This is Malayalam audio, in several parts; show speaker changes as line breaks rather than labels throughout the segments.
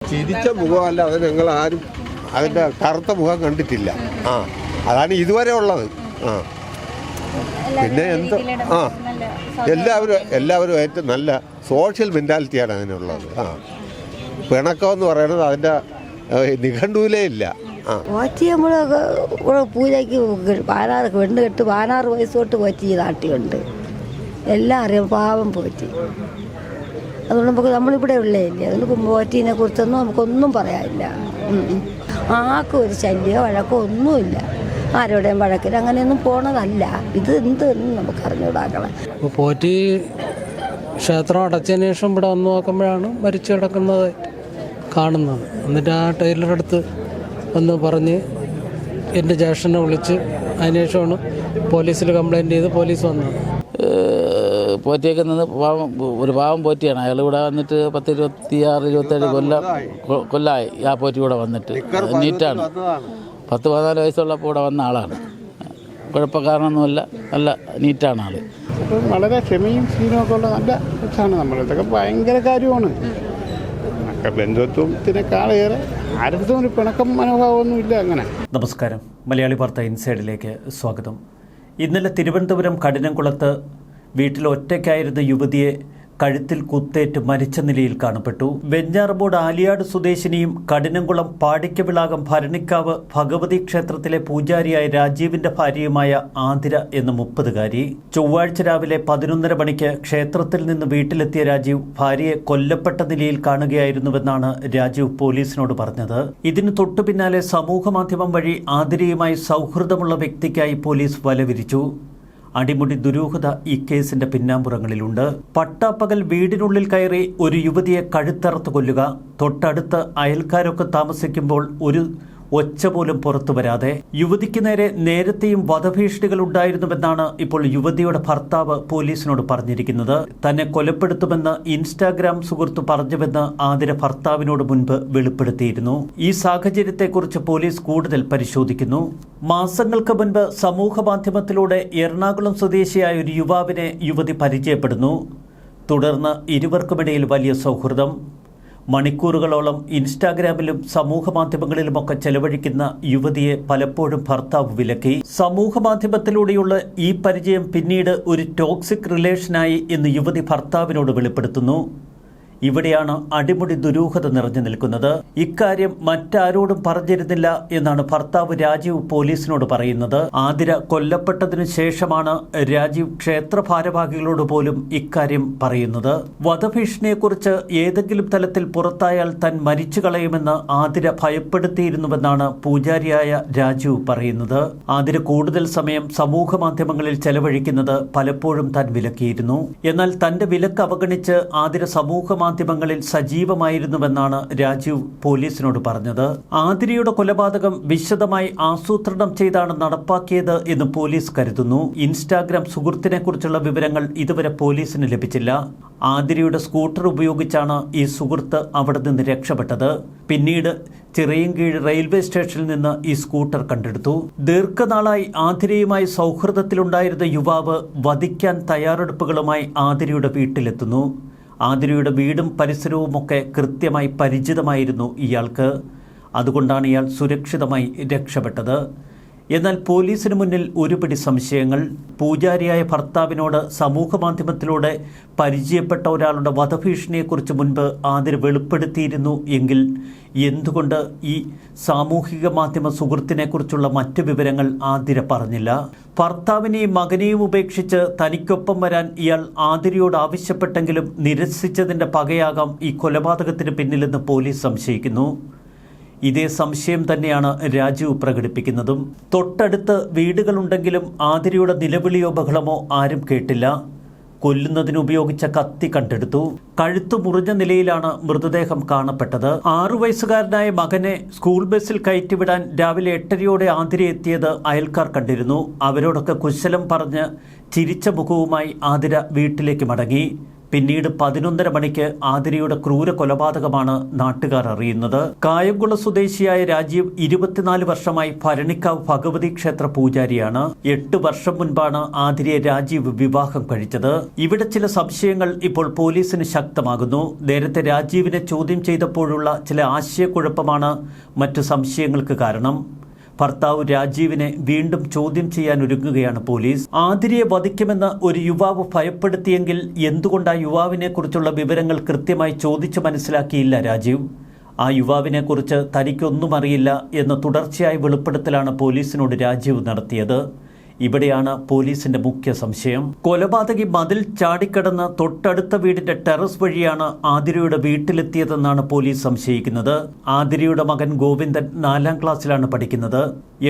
ചിരിച്ച മുഖമല്ല, അത് ഞങ്ങൾ ആരും അതിൻ്റെ കറുത്ത മുഖം കണ്ടിട്ടില്ല. അതാണ് ഇതുവരെ ഉള്ളത്. പിന്നെ എന്താ എല്ലാവരും ഏറ്റവും നല്ല സോഷ്യൽ മെൻറ്റാലിറ്റിയാണ് അതിനുള്ളത്. പിണക്കമെന്ന് പറയുന്നത് അതിൻ്റെ നിഘണ്ടുവിലേ ഇല്ല.
പോറ്റി നമ്മൾ പൂജയ്ക്ക് 16 വയസ്സ് തൊട്ട് പോറ്റി നാട്ടിലുണ്ട്. എല്ലാം അറിയാം, പാവം പോറ്റി. അതുകൊണ്ട് നമുക്ക് നമ്മളിവിടെ ഉള്ളതല്ലേ, അതുകൊണ്ട് പോറ്റീനെ കുറിച്ചൊന്നും നമുക്കൊന്നും പറയാനില്ല. ആർക്കും ഒരു ശല്യമോ വഴക്കോ ഒന്നുമില്ല. ആരോടെയും വഴക്കിൽ അങ്ങനെയൊന്നും പോണതല്ല. ഇത് എന്തെന്ന് നമുക്ക് അറിഞ്ഞുകൂടാക്കണം.
പോറ്റി ക്ഷേത്രം അടച്ചതിന് ശേഷം ഇവിടെ വന്ന് നോക്കുമ്പോഴാണ് മരിച്ചു കിടക്കുന്നത് കാണുന്നത്. എന്നിട്ട് ആ ടൈലറുടെ അടുത്ത് ഒന്ന് പറഞ്ഞ് എൻ്റെ ജ്യേഷ്ഠനെ വിളിച്ച് അതിനുശേഷമാണ് പോലീസിൽ കംപ്ലയിൻറ്റ് ചെയ്ത് പോലീസ് വന്നത്.
പോറ്റിയൊക്കെ നിന്ന് ഒരു പാവം പോറ്റിയാണ്. അയാൾ ഇവിടെ വന്നിട്ട് 26-27 കൊല്ലമായി ആ പോറ്റി ഇവിടെ വന്നിട്ട്. നീറ്റാണ്. 10-14 വയസ്സുള്ളപ്പോൾ ഇവിടെ വന്ന ആളാണ്. കുഴപ്പക്കാരനൊന്നുമല്ല, നല്ല നീറ്റാണ് ആൾ.
അപ്പം വളരെ ക്ഷമയും ശീലമൊക്കെ ഉള്ള നല്ല കൊച്ചാണ്. നമ്മളിതൊക്കെ ഭയങ്കര കാര്യമാണ്. ബന്ധുത്വത്തിനേക്കാളേറെ ആരുടെ ഒരു പിണക്കം മനോഭാവമൊന്നുമില്ല. അങ്ങനെ.
നമസ്കാരം, മലയാളി വാർത്ത ഇൻസൈഡിലേക്ക് സ്വാഗതം. ഇന്നലെ തിരുവനന്തപുരം കഠിനംകുളത്ത് വീട്ടിൽ ഒറ്റയ്ക്കായിരുന്ന യുവതിയെ കഴുത്തിൽ കുത്തേറ്റ് മരിച്ച നിലയിൽ കാണപ്പെട്ടു. വെഞ്ഞാറമൂട് ആലിയാട് സ്വദേശിനിയും കഠിനംകുളം പാടിക്കവിളാകം ഭരണിക്കാവ് ഭഗവതി ക്ഷേത്രത്തിലെ പൂജാരിയായ രാജീവിന്റെ ഭാര്യയുമായ ആതിര എന്ന 30-കാരി ചൊവ്വാഴ്ച രാവിലെ 11:30 മണിക്ക് ക്ഷേത്രത്തിൽ നിന്ന് വീട്ടിലെത്തിയ രാജീവ് ഭാര്യയെ കൊല്ലപ്പെട്ട നിലയിൽ കാണുകയായിരുന്നുവെന്നാണ് രാജീവ് പോലീസിനോട് പറഞ്ഞത്. ഇതിനു തൊട്ടു പിന്നാലെ സമൂഹമാധ്യമം വഴി ആതിരയുമായി സൗഹൃദമുള്ള വ്യക്തിക്കായി പോലീസ് വലവിരിച്ചു. അടിമുടി ദുരൂഹത ഈ കേസിന്റെ പിന്നാമ്പുറങ്ങളിലുണ്ട്. പട്ടാപ്പകൽ വീടിനുള്ളിൽ കയറി ഒരു യുവതിയെ കഴുത്തറുത്ത് കൊല്ലുക, തൊട്ടടുത്ത് അയൽക്കാരൊക്കെ താമസിക്കുമ്പോൾ ഒരു ഒച്ച പോലും പുറത്തു വരാതെ. യുവതിക്ക് നേരെ നേരത്തെയും വധഭീഷണികൾ ഉണ്ടായിരുന്നുവെന്നാണ് ഇപ്പോൾ യുവതിയുടെ ഭർത്താവ് പോലീസിനോട് പറഞ്ഞിരിക്കുന്നത്. തന്നെ കൊലപ്പെടുത്തുമെന്ന് ഇൻസ്റ്റാഗ്രാം സുഹൃത്ത് പറഞ്ഞുവെന്ന് ആതിര ഭർത്താവിനോട് മുൻപ് വെളിപ്പെടുത്തിയിരുന്നു. ഈ സാഹചര്യത്തെക്കുറിച്ച് പോലീസ് കൂടുതൽ പരിശോധിക്കുന്നു. മാസങ്ങൾക്ക് മുൻപ് സമൂഹ മാധ്യമത്തിലൂടെ എറണാകുളം സ്വദേശിയായ ഒരു യുവാവിനെ യുവതി പരിചയപ്പെടുന്നു. തുടർന്ന് ഇരുവർക്കുമിടയിൽ വലിയ സൗഹൃദം. മണിക്കൂറുകളോളം ഇൻസ്റ്റാഗ്രാമിലും സമൂഹ മാധ്യമങ്ങളിലുമൊക്കെ ചെലവഴിക്കുന്ന യുവതിയെ പലപ്പോഴും ഭർത്താവ് വിലക്കി. സമൂഹ മാധ്യമത്തിലൂടെയുള്ള ഈ പരിചയം പിന്നീട് ഒരു ടോക്സിക് റിലേഷനായി എന്ന് യുവതി ഭർത്താവിനോട് വെളിപ്പെടുത്തുന്നു. ഇവിടെയാണ് അടിമുടി ദുരൂഹത നിറഞ്ഞു നിൽക്കുന്നത്. ഇക്കാര്യം മറ്റാരോടും പറഞ്ഞിരുന്നില്ല എന്നാണ് ഭർത്താവ് രാജീവ് പോലീസിനോട് പറയുന്നത്. ആതിര കൊല്ലപ്പെട്ടതിനു ശേഷമാണ് രാജീവ് ക്ഷേത്ര ഭാരവാഹികളോട് പോലും ഇക്കാര്യം പറയുന്നത്. വധഭീഷണിയെക്കുറിച്ച് ഏതെങ്കിലും തലത്തിൽ പുറത്തായാൽ താൻ മരിച്ചു കളയുമെന്ന് ആതിര ഭയപ്പെടുത്തിയിരുന്നുവെന്നാണ് പൂജാരിയായ രാജീവ് പറയുന്നത്. ആതിര കൂടുതൽ സമയം സമൂഹ മാധ്യമങ്ങളിൽ ചെലവഴിക്കുന്നത് പലപ്പോഴും താൻ വിലക്കിയിരുന്നു. എന്നാൽ തന്റെ വിലക്ക് അവഗണിച്ച് ആതിര സമൂഹ മാധ്യമങ്ങളിൽ സജീവമായിരുന്നുവെന്നാണ് രാജീവ് പോലീസിനോട് പറഞ്ഞത്. ആതിരയുടെ കൊലപാതകം വിശദമായി ആസൂത്രണം ചെയ്താണ് നടപ്പാക്കിയത് എന്ന് പോലീസ് കരുതുന്നു. ഇൻസ്റ്റാഗ്രാം സുഹൃത്തിനെ കുറിച്ചുള്ള വിവരങ്ങൾ ഇതുവരെ പോലീസിന് ലഭിച്ചില്ല. ആതിരയുടെ സ്കൂട്ടർ ഉപയോഗിച്ചാണ് ഈ സുഹൃത്ത് അവിടെ നിന്ന് രക്ഷപ്പെട്ടത്. പിന്നീട് ചിറയൻകീഴ് റെയിൽവേ സ്റ്റേഷനിൽ നിന്ന് ഈ സ്കൂട്ടർ കണ്ടെടുത്തു. ദീർഘനാളായി ആതിരയുമായി സൗഹൃദത്തിലുണ്ടായിരുന്ന യുവാവ് വധിക്കാൻ തയ്യാറെടുപ്പുകളുമായി ആതിരയുടെ വീട്ടിലെത്തുന്നു. ആതിരയുടെ വീടും പരിസരവുമൊക്കെ കൃത്യമായി പരിചിതമായിരുന്നു ഇയാൾക്ക്. അതുകൊണ്ടാണ് ഇയാൾ സുരക്ഷിതമായി രക്ഷപ്പെട്ടത്. എന്നാൽ പോലീസിന് മുന്നിൽ ഒരുപിടി സംശയങ്ങൾ. പൂജാരിയായ ഭർത്താവിനോട് സമൂഹമാധ്യമത്തിലൂടെ പരിചയപ്പെട്ട ഒരാളുടെ വധഭീഷണിയെക്കുറിച്ച് മുൻപ് ആതിര വെളിപ്പെടുത്തിയിരുന്നു എങ്കിൽ എന്തുകൊണ്ട് ഈ സാമൂഹിക മാധ്യമ സുഹൃത്തിനെക്കുറിച്ചുള്ള മറ്റു വിവരങ്ങൾ ആതിര പറഞ്ഞില്ല? ഭർത്താവിനെയും മകനെയും ഉപേക്ഷിച്ച് തനിക്കൊപ്പം വരാൻ ഇയാൾ ആതിരയോട് ആവശ്യപ്പെട്ടെങ്കിലും നിരസിച്ചതിൻ്റെ പകയാകാം ഈ കൊലപാതകത്തിന് പിന്നിലെന്ന് പോലീസ് സംശയിക്കുന്നു. ഇതേ സംശയം തന്നെയാണ് രാജീവ് പ്രകടിപ്പിക്കുന്നതും. തൊട്ടടുത്ത് വീടുകളുണ്ടെങ്കിലും ആതിരയുടെ നിലവിളിയോ ബഹളമോ ആരും കേട്ടില്ല. കൊല്ലുന്നതിനുപയോഗിച്ച കത്തി കണ്ടെടുത്തു. കഴുത്തു മുറിഞ്ഞ നിലയിലാണ് മൃതദേഹം കാണപ്പെട്ടത്. 6 വയസ്സുകാരനായ മകനെ സ്കൂൾ ബസ്സിൽ കയറ്റിവിടാൻ രാവിലെ 8:30 ആതിര എത്തിയത് അയൽക്കാർ കണ്ടിരുന്നു. അവരോടൊക്കെ കുശലം പറഞ്ഞ് ചിരിച്ച മുഖവുമായി ആതിര വീട്ടിലേക്ക് മടങ്ങി. പിന്നീട് 11:30 മണിക്ക് ആതിരയുടെ ക്രൂര കൊലപാതകമാണ് നാട്ടുകാർ അറിയുന്നത്. കായംകുളം സ്വദേശിയായ രാജീവ് 24 വർഷമായി ഭരണിക്കാവ് ഭഗവതി ക്ഷേത്ര പൂജാരിയാണ്. 8 വർഷം മുൻപാണ് ആതിരയെ രാജീവ് വിവാഹം കഴിച്ചത്. ഇവിടെ ചില സംശയങ്ങൾ ഇപ്പോൾ പോലീസിന് ശക്തമാകുന്നു. നേരത്തെ രാജീവിനെ ചോദ്യം ചെയ്തപ്പോഴുള്ള ചില ആശയക്കുഴപ്പമാണ് മറ്റു സംശയങ്ങൾക്ക് കാരണം. ഭർത്താവ് രാജീവിനെ വീണ്ടും ചോദ്യം ചെയ്യാൻ ഒരുങ്ങുകയാണ് പോലീസ്. ആതിരയെ വധിക്കുമെന്ന് ഒരു യുവാവ് ഭയപ്പെടുത്തിയെങ്കിൽ എന്തുകൊണ്ട് ആ യുവാവിനെക്കുറിച്ചുള്ള വിവരങ്ങൾ കൃത്യമായി ചോദിച്ചു മനസ്സിലാക്കിയില്ല രാജീവ്? ആ യുവാവിനെക്കുറിച്ച് തനിക്കൊന്നും അറിയില്ല എന്ന തുടർച്ചയായ വെളിപ്പെടുത്തലാണ് പോലീസിനോട് രാജീവ് നടത്തിയത്. ഇവിടെയാണ് പോലീസിന്റെ മുഖ്യ സംശയം. കൊലപാതകി മതിൽ ചാടിക്കടന്ന് തൊട്ടടുത്ത വീടിന്റെ ടെറസ് വഴിയാണ് ആതിരയുടെ വീട്ടിലെത്തിയതെന്നാണ് പോലീസ് സംശയിക്കുന്നത്. ആതിരയുടെ മകൻ ഗോവിന്ദൻ 4ാം ക്ലാസ്സിലാണ് പഠിക്കുന്നത്.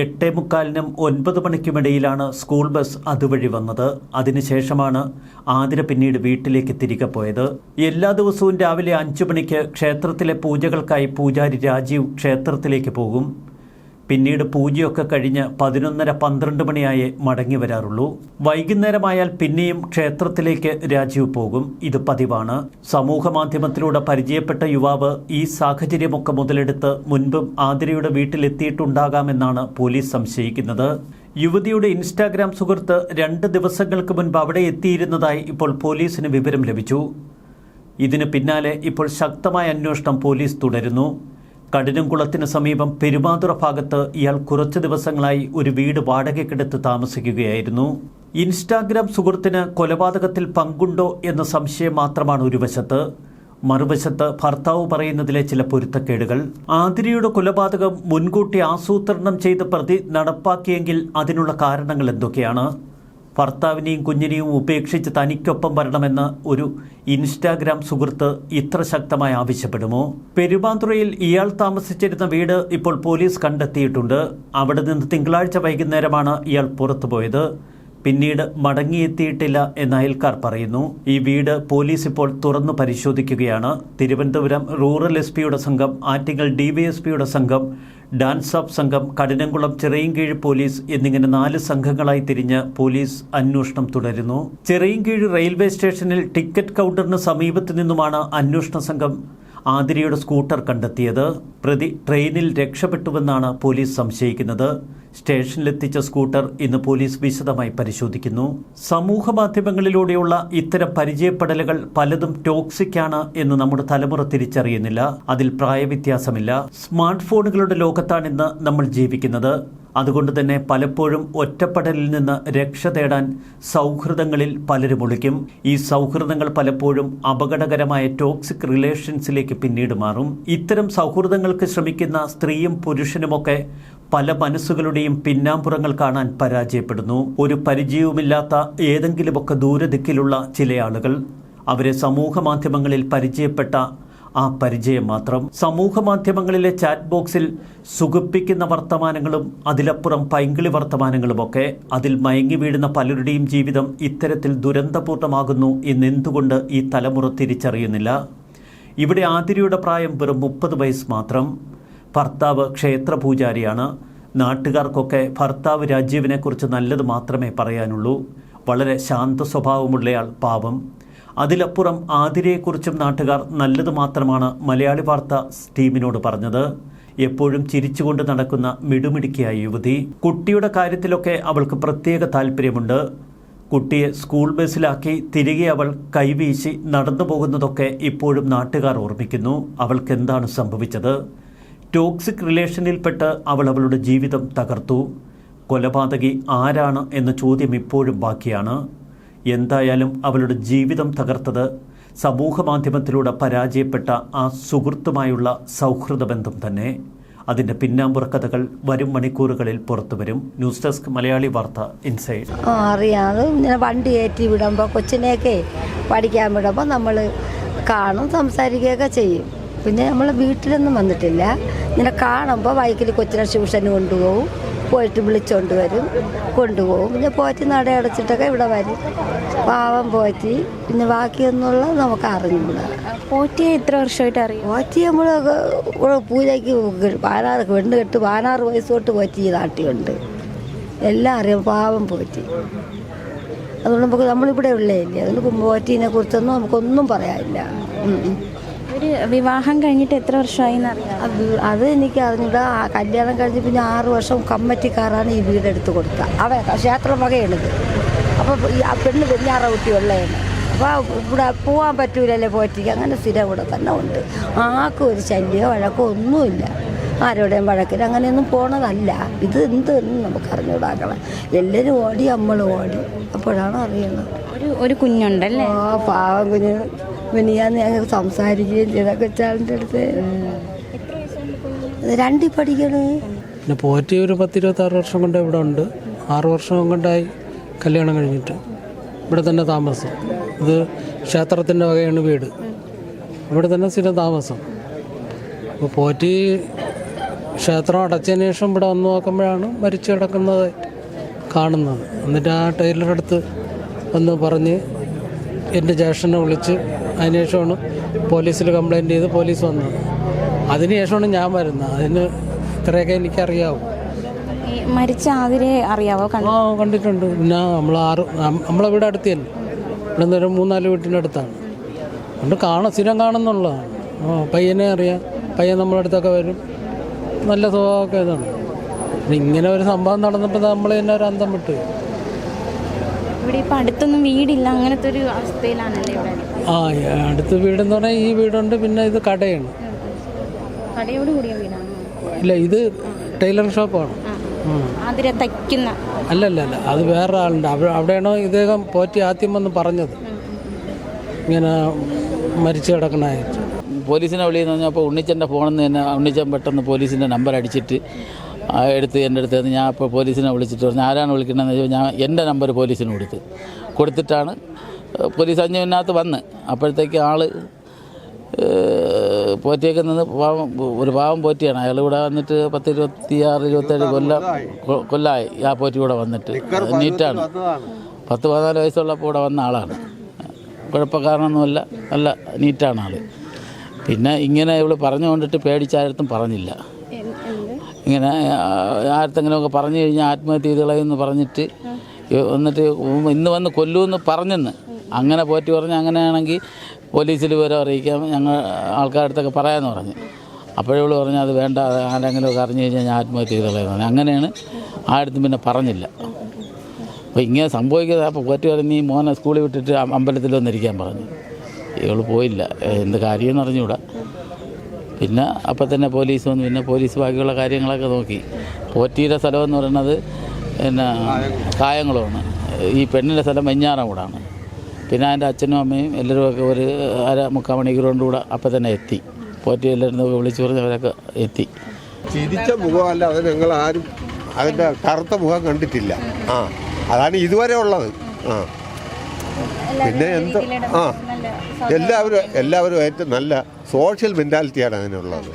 8:45-നും 9 മണിക്കുമിടയിലാണ് സ്കൂൾ ബസ് അതുവഴി വന്നത്. അതിനുശേഷമാണ് ആതിര പിന്നീട് വീട്ടിലേക്ക് തിരികെ പോയത്. എല്ലാ ദിവസവും രാവിലെ 5 മണിക്ക് ക്ഷേത്രത്തിലെ പൂജകൾക്കായി പൂജാരി രാജീവ് ക്ഷേത്രത്തിലേക്ക് പോകും. പിന്നീട് പൂജയൊക്കെ കഴിഞ്ഞ് 11:30-12 മണിയായേ മടങ്ങി വരാറുള്ളൂ. വൈകുന്നേരമായാൽ പിന്നെയും ക്ഷേത്രത്തിലേക്ക് രാജീവ് പോകും. ഇത് പതിവാണ്. സമൂഹ മാധ്യമത്തിലൂടെ പരിചയപ്പെട്ട യുവാവ് ഈ സാഹചര്യമൊക്കെ മുതലെടുത്ത് മുൻപും ആതിരയുടെ വീട്ടിലെത്തിയിട്ടുണ്ടാകാമെന്നാണ് പോലീസ് സംശയിക്കുന്നത്. യുവതിയുടെ ഇൻസ്റ്റാഗ്രാം സുഹൃത്ത് 2 ദിവസങ്ങൾക്ക് മുൻപ് അവിടെ എത്തിയിരുന്നതായി ഇപ്പോൾ പോലീസിന് വിവരം ലഭിച്ചു. ഇതിന് പിന്നാലെ ഇപ്പോൾ ശക്തമായ അന്വേഷണം പോലീസ് തുടരുന്നു. കഠിനംകുളത്തിന് സമീപം പെരുമാതുറ ഭാഗത്ത് ഇയാൾ കുറച്ച് ദിവസങ്ങളായി ഒരു വീട് വാടകയ്ക്കെടുത്ത് താമസിക്കുകയായിരുന്നു. ഇൻസ്റ്റാഗ്രാം സുഹൃത്തിന് കൊലപാതകത്തിൽ പങ്കുണ്ടോ എന്ന സംശയം മാത്രമാണ് ഒരു വശത്ത്. മറുവശത്ത് ഭർത്താവ് പറയുന്നതിലെ ചില പൊരുത്തക്കേടുകൾ. ആതിരയുടെ കൊലപാതകം മുൻകൂട്ടി ആസൂത്രണം ചെയ്ത് പ്രതി നടപ്പാക്കിയെങ്കിൽ അതിനുള്ള കാരണങ്ങൾ എന്തൊക്കെയാണ്? ഭർത്താവിനെയും കുഞ്ഞിനെയും ഉപേക്ഷിച്ച് തനിക്കൊപ്പം വരണമെന്ന് ഒരു ഇൻസ്റ്റാഗ്രാം സുഹൃത്ത് ഇത്ര ശക്തമായി ആവശ്യപ്പെടുമോ? പെരുമാതുറയിൽ ഇയാൾ താമസിച്ചിരുന്ന വീട് ഇപ്പോൾ പോലീസ് കണ്ടെത്തിയിട്ടുണ്ട്. അവിടെ നിന്ന് തിങ്കളാഴ്ച വൈകുന്നേരമാണ് ഇയാൾ പുറത്തുപോയത്. പിന്നീട് മടങ്ങിയെത്തിയിട്ടില്ല എന്ന് അയൽക്കാർ പറയുന്നു. ഈ വീട് പോലീസ് ഇപ്പോൾ തുറന്നു പരിശോധിക്കുകയാണ്. തിരുവനന്തപുരം റൂറൽ SP-യുടെ സംഘം, ആറ്റിങ്ങൽ DYSP-യുടെ സംഘം, ഡാൻസ് ഓഫ് സംഘം, കഠിനംകുളം ചിറയിൻകീഴ് പോലീസ് എന്നിങ്ങനെ 4 സംഘങ്ങളായി തിരിഞ്ഞ് പോലീസ് അന്വേഷണം തുടരുന്നു. ചിറയിൻകീഴ് റെയിൽവേ സ്റ്റേഷനിൽ ടിക്കറ്റ് കൗണ്ടറിന് സമീപത്തു നിന്നുമാണ് അന്വേഷണ സംഘം ആതിരയുടെ സ്കൂട്ടർ കണ്ടെത്തിയത്. പ്രതി ട്രെയിനിൽ രക്ഷപ്പെട്ടുവെന്നാണ് പോലീസ് സംശയിക്കുന്നത്. സ്റ്റേഷനിലെത്തിച്ച സ്കൂട്ടർ ഇന്ന് പോലീസ് വിശദമായി പരിശോധിക്കുന്നു. സമൂഹ മാധ്യമങ്ങളിലൂടെയുള്ള ഇത്തരം പരിചയപ്പെടലുകൾ പലതും ടോക്സിക്കാണ് എന്ന് നമ്മുടെ തലമുറ തിരിച്ചറിയുന്നില്ല. അതിൽ പ്രായവ്യത്യാസമില്ല. സ്മാർട്ട് ഫോണുകളുടെ ലോകത്താണിന്ന് നമ്മൾ ജീവിക്കുന്നത്. അതുകൊണ്ട് തന്നെ പലപ്പോഴും ഒറ്റപ്പെടലിൽ നിന്ന് രക്ഷ തേടാൻ സൗഹൃദങ്ങളിൽ പലരും ഒളിക്കും. ഈ സൗഹൃദങ്ങൾ പലപ്പോഴും അപകടകരമായ ടോക്സിക് റിലേഷൻസിലേക്ക് പിന്നീട് മാറും. ഇത്തരം സൗഹൃദങ്ങൾക്ക് ശ്രമിക്കുന്ന സ്ത്രീയും പുരുഷനുമൊക്കെ പല മനസ്സുകളുടെയും പിന്നാമ്പുറങ്ങൾ കാണാൻ പരാജയപ്പെടുന്നു. ഒരു പരിചയവുമില്ലാത്ത ഏതെങ്കിലുമൊക്കെ ദൂരദിക്കിലുള്ള ചില ആളുകൾ, അവരെ സമൂഹ മാധ്യമങ്ങളിൽ പരിചയപ്പെട്ട ആ പരിചയം മാത്രം. സമൂഹ മാധ്യമങ്ങളിലെ ചാറ്റ് ബോക്സിൽ സുഖിപ്പിക്കുന്ന വർത്തമാനങ്ങളും അതിലപ്പുറം പൈങ്കിളി വർത്തമാനങ്ങളുമൊക്കെ, അതിൽ മയങ്ങി വീഴുന്ന പലരുടെയും ജീവിതം ഇത്തരത്തിൽ ദുരന്തപൂർണ്ണമാകുന്നു എന്നെന്തുകൊണ്ട് ഈ തലമുറ തിരിച്ചറിയുന്നില്ല? ഇവിടെ ആതിരയുടെ പ്രായം വെറും 30 വയസ്സ് മാത്രം. ഭർത്താവ് ക്ഷേത്ര പൂജാരിയാണ്. നാട്ടുകാർക്കൊക്കെ ഭർത്താവ് രാജീവിനെക്കുറിച്ച് നല്ലത് മാത്രമേ പറയാനുള്ളൂ. വളരെ ശാന്ത സ്വഭാവമുള്ളയാൾ, പാവം. അതിലപ്പുറം ആതിരയെക്കുറിച്ചും നാട്ടുകാർ നല്ലത് മാത്രമാണ് മലയാളി വാർത്ത ടീമിനോട് പറഞ്ഞത്. എപ്പോഴും ചിരിച്ചുകൊണ്ട് നടക്കുന്ന മിടുമിടുക്കിയായ യുവതി. കുട്ടിയുടെ കാര്യത്തിലൊക്കെ അവൾക്ക് പ്രത്യേക താല്പര്യമുണ്ട്. കുട്ടിയെ സ്കൂൾ ബസ്സിലാക്കി തിരികെ അവൾ കൈവീശി നടന്നു പോകുന്നതൊക്കെ ഇപ്പോഴും നാട്ടുകാർ ഓർമ്മിക്കുന്നു. അവൾക്ക് എന്താണ് സംഭവിച്ചത്? ടോക്സിക് റിലേഷനിൽപ്പെട്ട് അവൾ അവളുടെ ജീവിതം തകർത്തു. കൊലപാതകി ആരാണ് എന്ന ചോദ്യം ഇപ്പോഴും ബാക്കിയാണ്. എന്തായാലും അവളുടെ ജീവിതം തകർത്തത് സമൂഹ മാധ്യമത്തിലൂടെ പരാജയപ്പെട്ട ആ സുഹൃത്തുമായുള്ള സൗഹൃദ ബന്ധം തന്നെ. അതിൻ്റെ പിന്നാമ്പുറ കഥകൾ വരും മണിക്കൂറുകളിൽ പുറത്തു വരും. ന്യൂസ് ഡെസ്ക് മലയാളി വാർത്ത ഇൻസൈഡ്.
അറിയാതെ ഇങ്ങനെ വണ്ടി കയറ്റി വിടുമ്പോൾ കൊച്ചിനെയൊക്കെ പഠിക്കാൻ വിടുമ്പോൾ നമ്മൾ കാണും, സംസാരിക്കുകയൊക്കെ ചെയ്യും. പിന്നെ നമ്മൾ വീട്ടിലൊന്നും വന്നിട്ടില്ല. ഇങ്ങനെ കാണുമ്പോൾ ബൈക്കിൽ കൊച്ചിനെ ട്യൂഷന് കൊണ്ടുപോകും, പോയിട്ട് വിളിച്ചോണ്ട് വരും, കൊണ്ടുപോകും. പിന്നെ പോറ്റി നടയടച്ചിട്ടൊക്കെ ഇവിടെ വരും. പാവം പോറ്റി. പിന്നെ ബാക്കിയൊന്നുള്ള നമുക്ക് അറിഞ്ഞൂടാ.
പോറ്റിയെ എത്ര വർഷമായിട്ട് അറിയാം?
പോറ്റി നമ്മൾ പൂജയ്ക്ക് പാനാർക്ക് വെണ്ട് കെട്ട് 16 വയസ്സ് തൊട്ട് പോറ്റി ഈ നാട്ടിലുണ്ട്. എല്ലാം അറിയാം. പാവം പോറ്റി. അതുകൊണ്ട് നമ്മളിവിടെ ഉള്ളേ ഇല്ലേ, അതുകൊണ്ട് പോറ്റീനെ കുറിച്ചൊന്നും നമുക്കൊന്നും പറയാനില്ല.
ഒരു വിവാഹം കഴിഞ്ഞിട്ട് എത്ര വർഷമായി എന്നറിയാം?
അത് എനിക്ക് അറിഞ്ഞൂടാ. കല്യാണം കഴിഞ്ഞ് പിന്നെ 6 വർഷം കമ്മറ്റിക്കാരാണ് ഈ വീടെടുത്ത് കൊടുത്തത്. ക്ഷേത്രം വകയാണിത്. അപ്പോൾ ആ പെണ്ണ് വെഞ്ഞാറ കുട്ടി ഉള്ളതാണ്. അപ്പോൾ ഇവിടെ പോകാൻ പറ്റൂലല്ലേ പോറ്റിക്ക്. അങ്ങനെ സ്ഥിരം ഇവിടെ തന്നെ ഉണ്ട്. ആർക്കും ഒരു ശല്യമോ വഴക്കോ ഒന്നുമില്ല. ആരോടെയും വഴക്കില്ല, അങ്ങനെയൊന്നും പോണതല്ല. ഇത് എന്തെന്ന് നമുക്ക് അറിഞ്ഞൂടാക്കണം. എല്ലാവരും ഓടി, നമ്മൾ ഓടി. അപ്പോഴാണ് അറിയുന്നത്.
ഒരു കുഞ്ഞുണ്ടല്ലേ?
പാവം കുഞ്ഞ്. മിനിയാന്ന് ഞങ്ങൾ സംസാരിക്കുകയും ചെയ്ത കൊച്ചാളിൻ്റെ അടുത്ത് 2 പഠിക്കണേ.
പിന്നെ പോറ്റി ഒരു 10-26 വർഷം കൊണ്ട് ഇവിടെ ഉണ്ട്. 6 വർഷം കൊണ്ടായി കല്യാണം കഴിഞ്ഞിട്ട്. ഇവിടെ തന്നെ താമസം. ഇത് ക്ഷേത്രത്തിൻ്റെ വകയാണ് വീട്. ഇവിടെ തന്നെ സ്ഥിരം താമസം. അപ്പോൾ പോറ്റി ക്ഷേത്രം അടച്ചതിന് ശേഷം ഇവിടെ വന്ന് നോക്കുമ്പോഴാണ് മരിച്ചു കിടക്കുന്നത് കാണുന്നത്. എന്നിട്ട് ആ ടൈലറുടെ അടുത്ത് വന്ന് പറഞ്ഞ് എൻ്റെ ജ്യേഷ്ഠനെ വിളിച്ച് അതിനുശേഷമാണ് പോലീസിൽ കംപ്ലയിൻറ്റ് ചെയ്ത് പോലീസ് വന്നത്. അതിനുശേഷമാണ് ഞാൻ വരുന്നത്. അതിന് ഇത്രയൊക്കെ എനിക്കറിയാവും.
മരിച്ച ആതിരെ അറിയാവോ?
കണ്ടിട്ടുണ്ട്. പിന്നെ നമ്മളെ വീട് അടുത്തല്ലേ. ഇവിടെ നിന്ന് ഒരു 3-4 വീട്ടിൻ്റെ അടുത്താണ്. അതുകൊണ്ട് സ്ഥിരം കാണുന്നുള്ളതാണ്. പയ്യനെ അറിയാം. പയ്യൻ നമ്മുടെ അടുത്തൊക്കെ വരും. നല്ല സ്വഭാവമൊക്കെ ഇതാണ്. ഇങ്ങനെ ഒരു സംഭവം നടന്നപ്പോൾ നമ്മൾ തന്നെ ഒരു അന്തം വിട്ടു.
ഇവിടെ ഇപ്പം അടുത്തൊന്നും വീടില്ല, അങ്ങനത്തെ ഒരു അവസ്ഥയിലാണല്ലേ ഇവിടെ?
അടുത്ത് വീടെന്ന് പറഞ്ഞാൽ ഈ വീടുണ്ട്. പിന്നെ ഇത് കടയാണ്.
കടയോട് കൂടിയ വീടാണ്?
ഇല്ല, ഇത് ടൈലർ ഷോപ്പാണ്.
അതിരെ തയ്ക്കുന്ന?
അല്ല, അത് വേറെ ആളുണ്ട്. അവിടെയാണോ ഇദ്ദേഹം പോറ്റി ആദ്യം വന്ന് പറഞ്ഞത് ഇങ്ങനെ മരിച്ചു കിടക്കണായിട്ട്.
പോലീസിനെ വിളിയെന്ന് പറഞ്ഞപ്പോൾ ഉണ്ണിച്ചൻ്റെ ഫോണിൽ നിന്ന് തന്നെ ഉണ്ണിച്ചൻ പെട്ടെന്ന് പോലീസിൻ്റെ നമ്പർ അടിച്ചിട്ട് എടുത്ത് എൻ്റെ അടുത്ത് ഞാൻ അപ്പോൾ പോലീസിനെ വിളിച്ചിട്ട് പറഞ്ഞു ആരാണ് വിളിക്കണമെന്ന് ചോദിച്ചാൽ ഞാൻ എൻ്റെ നമ്പർ പോലീസിന് കൊടുത്തിട്ടാണ് പോലീസ് 5 മിനിറ്റിനകത്ത് വന്ന്. അപ്പോഴത്തേക്ക് ആൾ പോറ്റിയൊക്കെ നിന്ന് ഒരു പാവം പോറ്റിയാണ്. അയാൾ ഇവിടെ വന്നിട്ട് 10-26-27 കൊല്ലമായി ആ പോറ്റി കൂടെ വന്നിട്ട്. നീറ്റാണ്. 10-14 വയസ്സുള്ളപ്പോൾ ഇവിടെ വന്ന ആളാണ്. കുഴപ്പക്കാരനൊന്നുമല്ല, നല്ല നീറ്റാണ് ആൾ. പിന്നെ ഇങ്ങനെ ഇവൾ പറഞ്ഞുകൊണ്ടിട്ട് പേടിച്ചാരത്തും പറഞ്ഞില്ല. ഇങ്ങനെ ആരത്തെങ്കിലുമൊക്കെ പറഞ്ഞു കഴിഞ്ഞാൽ ആത്മഹത്യ ചെയ്ത് കളയുമെന്ന് പറഞ്ഞിട്ട് എന്നിട്ട് ഇന്ന് വന്ന് കൊല്ലുമെന്ന് പറഞ്ഞെന്ന് അങ്ങനെ പോറ്റി പറഞ്ഞ് അങ്ങനെയാണെങ്കിൽ പോലീസിൽ വിവരം അറിയിക്കാം, ഞങ്ങൾ ആൾക്കാരുടെ അടുത്തൊക്കെ പറയാമെന്ന് പറഞ്ഞു. അപ്പോഴവൾ പറഞ്ഞു അത് വേണ്ട, ആരെങ്കിലുമൊക്കെ അറിഞ്ഞു കഴിഞ്ഞാൽ ഞാൻ ആത്മഹത്യ ചെയ്ത് കളയുമെന്ന് പറഞ്ഞു. അങ്ങനെയാണ് ആരത്തും പിന്നെ പറഞ്ഞില്ല. അപ്പോൾ ഇങ്ങനെ സംഭവിക്കുന്നത്. അപ്പോൾ പോറ്റി പറഞ്ഞ് ഈ മോനെ സ്കൂളിൽ വിട്ടിട്ട് അമ്പലത്തിൽ വന്നിരിക്കാൻ പറഞ്ഞു. ഇവൾ പോയില്ല. എന്ത് കാര്യമെന്ന് അറിഞ്ഞുകൂടാ. പിന്നെ അപ്പം തന്നെ പോലീസ് വന്നു. പിന്നെ പോലീസ് ബാക്കിയുള്ള കാര്യങ്ങളൊക്കെ നോക്കി. പോറ്റിയുടെ സ്ഥലമെന്ന് പറയുന്നത് പിന്നെ കായംകുളമാണ്. ഈ പെണ്ണിൻ്റെ സ്ഥലം വെഞ്ഞാറമൂടാണ്. പിന്നെ അതിൻ്റെ അച്ഛനും അമ്മയും എല്ലാവരും ഒക്കെ ഒരു 1/4 മണിക്കൂർ കൊണ്ടുകൂടെ അപ്പം തന്നെ എത്തി. പോറ്റി എല്ലാവരും വിളിച്ചു പറഞ്ഞ് അവരൊക്കെ എത്തി.
ചിരിച്ച മുഖമല്ല, അത് ഞങ്ങൾ ആരും അതിൻ്റെ കറുത്ത മുഖം കണ്ടിട്ടില്ല. അതാണ് ഇതുവരെ ഉള്ളത്. പിന്നെ എന്തോ എല്ലാവരും ഏറ്റവും നല്ല സോഷ്യൽ മെൻറ്റാലിറ്റിയാണ് അതിനുള്ളത്.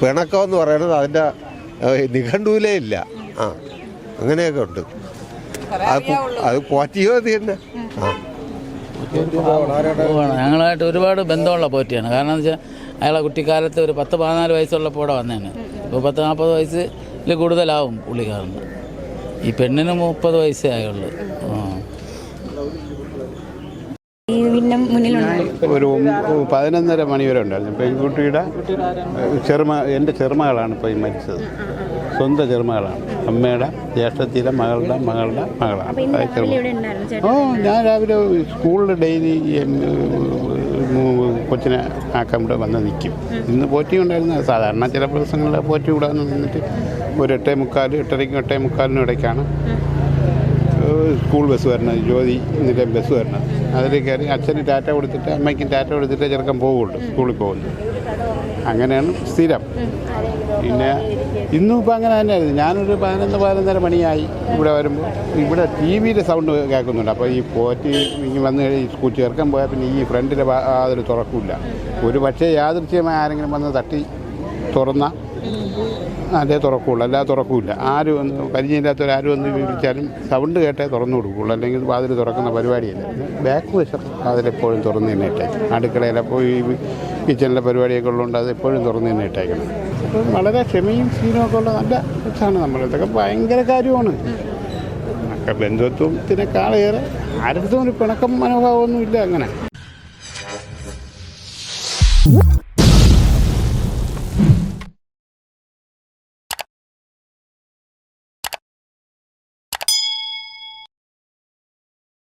പിണക്കമെന്ന് പറയുന്നത് അതിൻ്റെ നിഘണ്ടുവിലേ ഇല്ല. അങ്ങനെയൊക്കെ ഉണ്ട്. അത് പോറ്റിയോ തന്നെ.
ഞങ്ങളായിട്ട് ഒരുപാട് ബന്ധമുള്ള പോറ്റിയാണ്. കാരണം എന്ന് വെച്ചാൽ അയാളെ കുട്ടിക്കാലത്ത് ഒരു 10-14 വയസ്സുള്ളപ്പോൾ ഇവിടെ വന്നതാണ്. ഇപ്പോൾ 40 വയസ്സിൽ കൂടുതലാവും പുള്ളിക്കാരന്. ഈ പെണ്ണിന് 30 വയസ്സേ ആയുള്ളൂ.
ഒരു 11:30 മണി വരെ ഉണ്ടായിരുന്നു. പെൺകുട്ടിയുടെ എൻ്റെ ചെറുമകളാണ് ഇപ്പോൾ ഈ മരിച്ചത്. സ്വന്തം ചെറുമകളാണ്. അമ്മയുടെ ജ്യേഷ്ഠത്തിലെ മകളുടെ മകളാണ്. ഞാൻ രാവിലെ സ്കൂളിൽ ഡെയിലി കൊച്ചിനെ ആക്കാൻ ഇവിടെ വന്ന് നിൽക്കും. ഇന്ന് പോറ്റി ഉണ്ടായിരുന്നു. സാധാരണ ചില ദിവസങ്ങളിൽ പോറ്റി ഇവിടെ വന്ന് നിന്നിട്ട് ഒരു 8:45 ഇടയ്ക്കാണ് സ്കൂൾ ബസ് വരുന്നത്. ജ്യോതി നിലയം ബസ് വരുന്നത്. അതിൽ കയറി അച്ഛന് ടാറ്റ കൊടുത്തിട്ട് അമ്മയ്ക്കും ടാറ്റ കൊടുത്തിട്ട് ചെറുക്കൻ പോവുള്ളൂ, സ്കൂളിൽ പോകുന്നു. അങ്ങനെയാണ് സ്ഥിരം. പിന്നെ ഇന്നും ഇപ്പം അങ്ങനെ തന്നെയായിരുന്നു. ഞാനൊരു 11-11:30 മണിയായി ഇവിടെ വരുമ്പോൾ ഇവിടെ TV-യുടെ സൗണ്ട് കേൾക്കുന്നുണ്ട്. അപ്പോൾ ഈ പോറ്റി വന്ന് സ്കൂൾ ചേർക്കാൻ പോയാൽ പിന്നെ ഈ ഫ്രണ്ടിലെ വാതിൽ തുറക്കില്ല. ഒരു പക്ഷേ യാദൃച്ഛ്യമായി ആരെങ്കിലും വന്ന് തട്ടി തുറന്ന അതേ തുറക്കുള്ളൂ, അല്ലാതെ തുറക്കില്ല. ആരും ഒന്ന് പരിചയമില്ലാത്തവരാരും ഒന്ന് വിളിച്ചാലും സൗണ്ട് കേട്ടേ തുറന്നു കൊടുക്കുള്ളൂ. അല്ലെങ്കിൽ വാതിൽ തുറക്കുന്ന പരിപാടിയില്ല. ബാക്ക് വശം വാതിലെപ്പോഴും തുറന്നു തന്നെ ഇട്ടേക്കും. അടുക്കളയിലപ്പോൾ ഈ കിച്ചണിലെ പരിപാടിയൊക്കെ ഉള്ളതുകൊണ്ട് അത് എപ്പോഴും തുറന്നു തന്നെ ഇട്ടേക്കണം. അപ്പം വളരെ ക്ഷമയും ശീലമൊക്കെ ഉള്ള നല്ല കൊച്ചാണ് നമ്മൾ. ഇതൊക്കെ ഭയങ്കര കാര്യമാണ്. ബന്ധുത്വത്തിനേക്കാളേറെ ആരുടെ ഒരു പിണക്കം മനോഭാവമൊന്നും ഇല്ല അങ്ങനെ.